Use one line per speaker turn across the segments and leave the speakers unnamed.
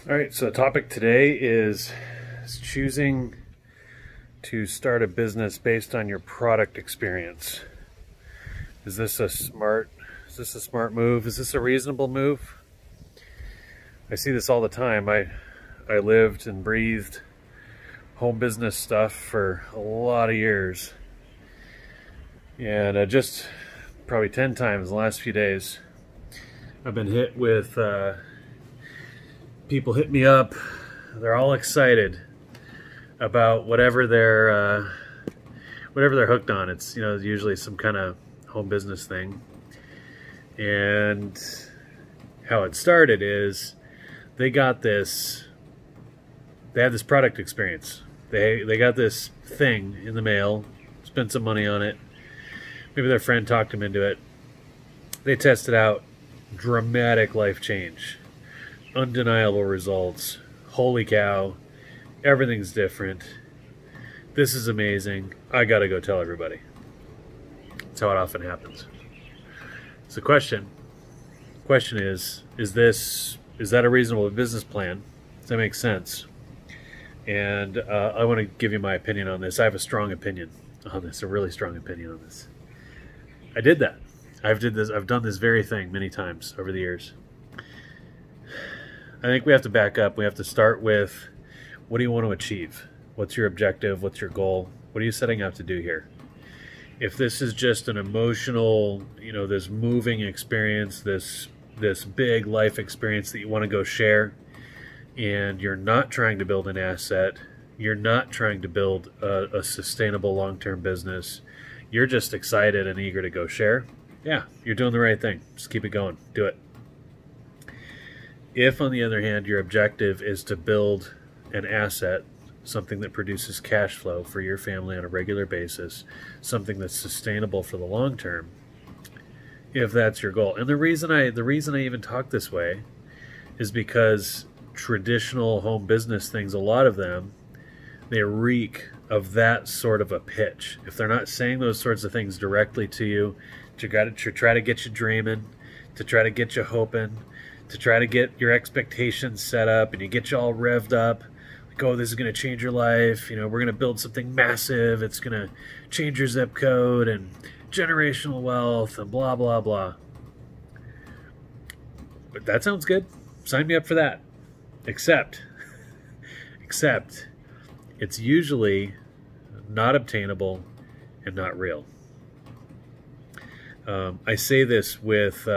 All right, so the topic today is choosing to start a business based on your product experience. Is this a smart move? Is this a reasonable move? I see this all the time. I lived and breathed home business stuff for a lot of years. And just probably 10 times in the last few days, I've been hit with people hit me up. They're all excited about whatever they're hooked on. It's usually some kind of home business thing. And how it started is they had this product experience. They got this thing in the mail, spent some money on it. Maybe their friend talked them into it. They tested out. Dramatic life change. Undeniable results. Holy cow. Everything's different. This is amazing. I gotta go tell everybody. That's how it often happens. So question is that a reasonable business plan? Does that make sense? And I want to give you my opinion on this. I have a strong opinion on this, a really strong opinion on this. I did that. I've done this very thing many times over the years. I think we have to back up. We have to start with, what do you want to achieve? What's your objective? What's your goal? What are you setting out to do here? If this is just an emotional, this moving experience, this big life experience that you want to go share, and you're not trying to build an asset, you're not trying to build a sustainable long-term business, you're just excited and eager to go share, yeah, you're doing the right thing. Just keep it going. Do it. If, on the other hand, your objective is to build an asset, something that produces cash flow for your family on a regular basis, something that's sustainable for the long term, if that's your goal. And the reason I even talk this way is because traditional home business things, a lot of them, they reek of that sort of a pitch. If they're not saying those sorts of things directly to you, to try to get you dreaming, to try to get you hoping, to try to get your expectations set up, and you get you all revved up, like, oh, this is going to change your life, we're going to build something massive, it's going to change your zip code, and generational wealth, and blah, blah, blah. But that sounds good. Sign me up for that. Except it's usually not obtainable and not real. I say this with,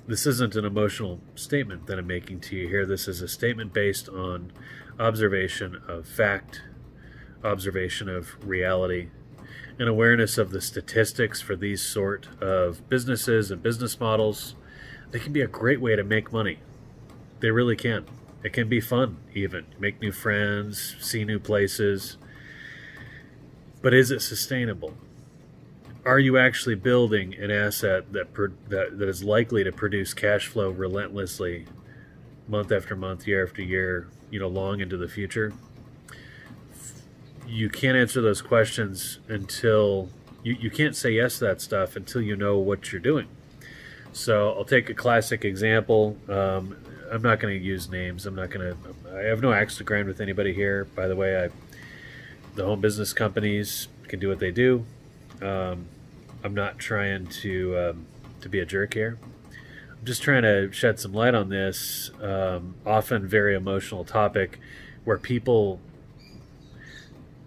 this isn't an emotional statement that I'm making to you here. This is a statement based on observation of fact, observation of reality, and awareness of the statistics for these sort of businesses and business models. They can be a great way to make money. They really can. It can be fun, even. Make new friends, see new places. But is it sustainable? Are you actually building an asset that is likely to produce cash flow relentlessly, month after month, year after year, long into the future? You can't answer those questions until you can't say yes to that stuff until you know what you're doing. So I'll take a classic example. I'm not going to use names. I have no axe to grind with anybody here. By the way, the home business companies can do what they do. I'm not trying to be a jerk here. I'm just trying to shed some light on this often very emotional topic where people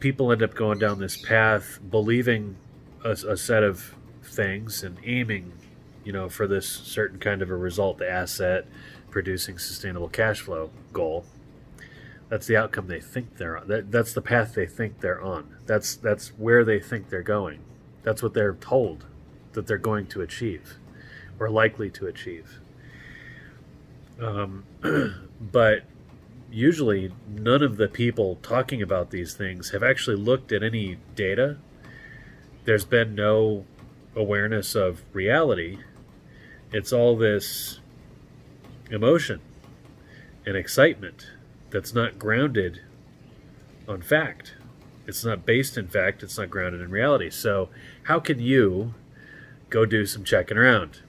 end up going down this path, believing a set of things and aiming, for this certain kind of a result, asset, producing sustainable cash flow goal. That's the outcome they think they're on. That's the path they think they're on. That's where they think they're going. That's what they're told that they're going to achieve or likely to achieve. But usually none of the people talking about these things have actually looked at any data. There's been no awareness of reality. It's all this emotion and excitement that's not grounded on fact. It's not based in fact. It's not grounded in reality. So how can you go do some checking around?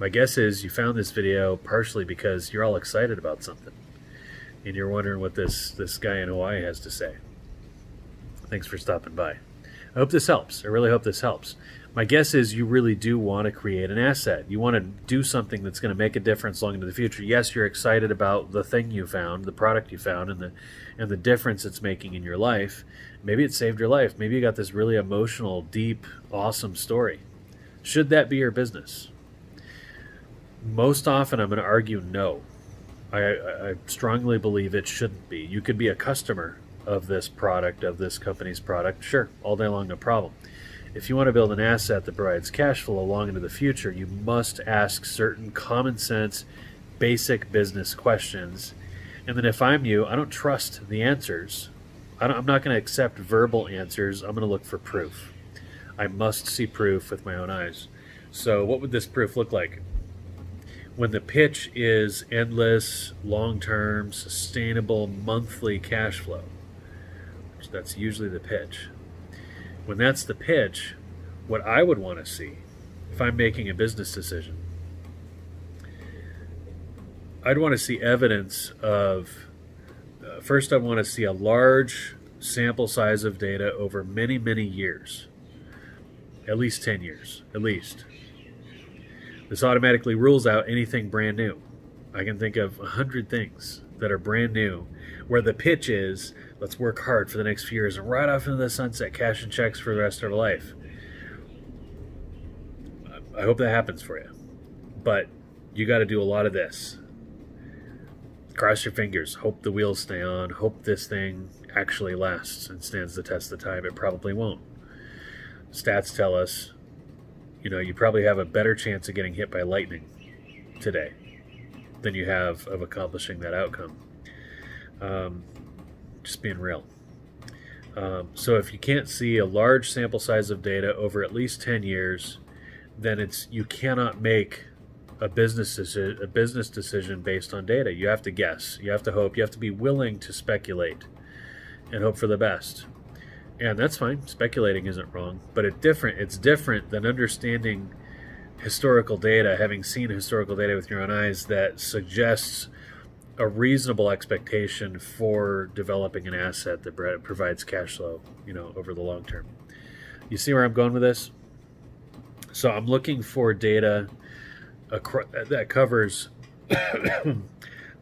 My guess is you found this video partially because you're all excited about something and you're wondering what this guy in Hawaii has to say. Thanks for stopping by. I hope this helps. I really hope this helps. My guess is you really do want to create an asset. You want to do something that's going to make a difference long into the future. Yes, you're excited about the thing you found, the product you found, and the difference it's making in your life. Maybe it saved your life. Maybe you got this really emotional, deep, awesome story. Should that be your business? Most often I'm going to argue no. I strongly believe it shouldn't be. You could be a customer of this product, of this company's product, sure, all day long, no problem. If you want to build an asset that provides cash flow long into the future, you must ask certain common sense, basic business questions. And then if I'm you, I don't trust the answers. I'm not going to accept verbal answers. I'm going to look for proof. I must see proof with my own eyes. So what would this proof look like? When the pitch is endless, long-term, sustainable, monthly cash flow, which that's usually the pitch. When that's the pitch, what I would want to see, if I'm making a business decision, I'd want to see evidence of, first I want to see a large sample size of data over many, many years, at least 10 years, at least. This automatically rules out anything brand new. I can think of 100 things that are brand new where the pitch is, let's work hard for the next few years and ride off into the sunset, cash and checks for the rest of our life. I hope that happens for you. But you got to do a lot of this. Cross your fingers. Hope the wheels stay on. Hope this thing actually lasts and stands the test of time. It probably won't. Stats tell us, you probably have a better chance of getting hit by lightning today than you have of accomplishing that outcome. Just being real. So if you can't see a large sample size of data over at least 10 years, then you cannot make a business decision based on data. You have to guess. You have to hope. You have to be willing to speculate and hope for the best. And that's fine. Speculating isn't wrong, but it's different than understanding historical data, having seen historical data with your own eyes that suggests a reasonable expectation for developing an asset that provides cash flow, over the long term. You see where I'm going with this? So I'm looking for data that covers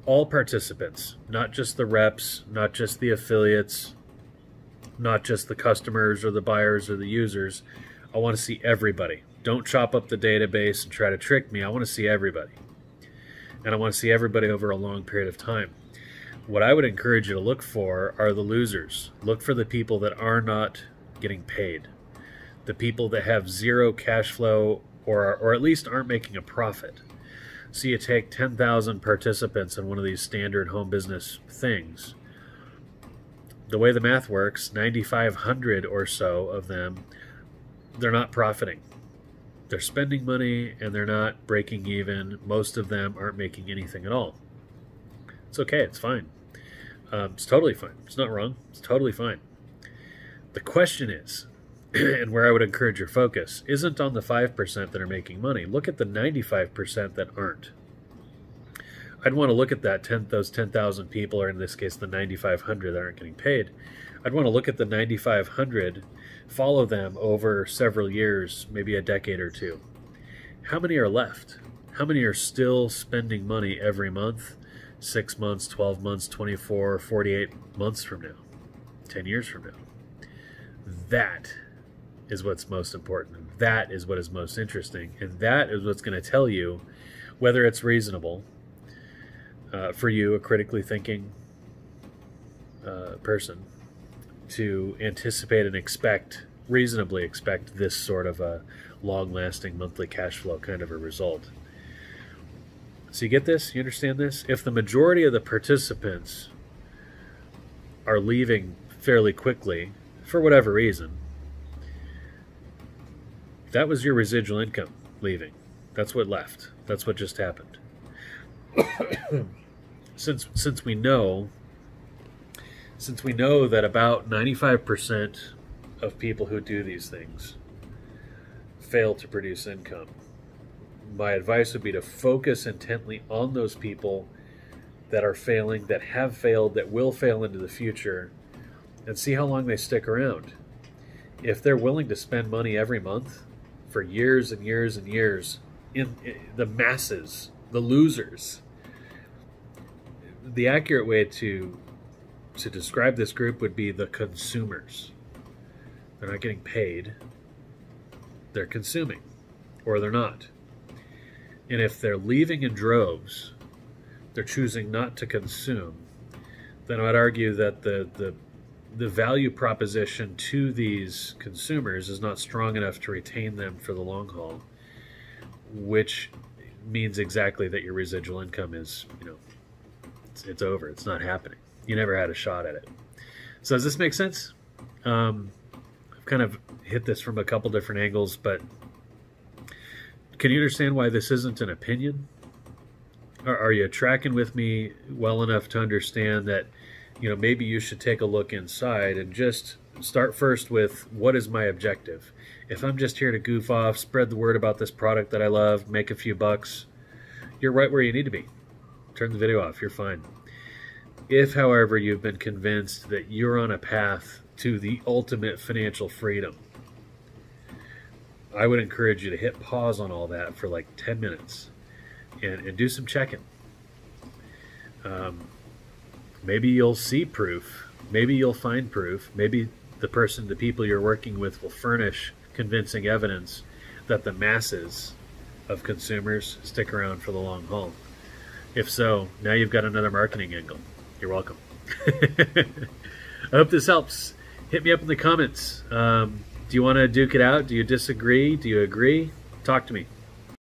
all participants, not just the reps, not just the affiliates, not just the customers or the buyers or the users. I want to see everybody. Don't chop up the database and try to trick me. I want to see everybody. And I want to see everybody over a long period of time. What I would encourage you to look for are the losers. Look for the people that are not getting paid. The people that have zero cash flow or at least aren't making a profit. So you take 10,000 participants in one of these standard home business things. The way the math works, 9,500 or so of them, they're not profiting. They're spending money and they're not breaking even. Most of them aren't making anything at all. It's okay. It's fine. It's totally fine. It's not wrong. It's totally fine. The question is, and where I would encourage your focus, isn't on the 5% that are making money. Look at the 95% that aren't. I'd want to look at those 10,000 people, or in this case, the 9,500 that aren't getting paid. I'd want to look at the 9,500, follow them over several years, maybe a decade or two. How many are left? How many are still spending money every month? 6 months, 12 months, 24, 48 months from now, 10 years from now. That is what's most important. That is what is most interesting. And that is what's going to tell you whether it's reasonable for you, a critically thinking person, to anticipate and reasonably expect this sort of a long-lasting monthly cash flow kind of a result. So you get this? You understand this? If the majority of the participants are leaving fairly quickly, for whatever reason, that was your residual income leaving. That's what left. That's what just happened. Since we know that about 95% of people who do these things fail to produce income, my advice would be to focus intently on those people that are failing, that have failed, that will fail into the future, and see how long they stick around. If they're willing to spend money every month for years and years and years, in the masses, the losers, the accurate way to describe this group would be the consumers. They're not getting paid. They're consuming, or they're not. And if they're leaving in droves, they're choosing not to consume, then I'd argue that the value proposition to these consumers is not strong enough to retain them for the long haul, which means exactly that your residual income is, it's over. It's not happening. You never had a shot at it. So does this make sense? I've kind of hit this from a couple different angles, but can you understand why this isn't an opinion? Are you tracking with me well enough to understand that, maybe you should take a look inside and just start first with, what is my objective? If I'm just here to goof off, spread the word about this product that I love, make a few bucks, you're right where you need to be. Turn the video off, you're fine. If, however, you've been convinced that you're on a path to the ultimate financial freedom, I would encourage you to hit pause on all that for like 10 minutes and do some checking. Maybe you'll see proof. Maybe you'll find proof. Maybe the people you're working with will furnish convincing evidence that the masses of consumers stick around for the long haul. If so, now you've got another marketing angle. You're welcome. I hope this helps. Hit me up in the comments. Do you want to duke it out? Do you disagree? Do you agree? Talk to me.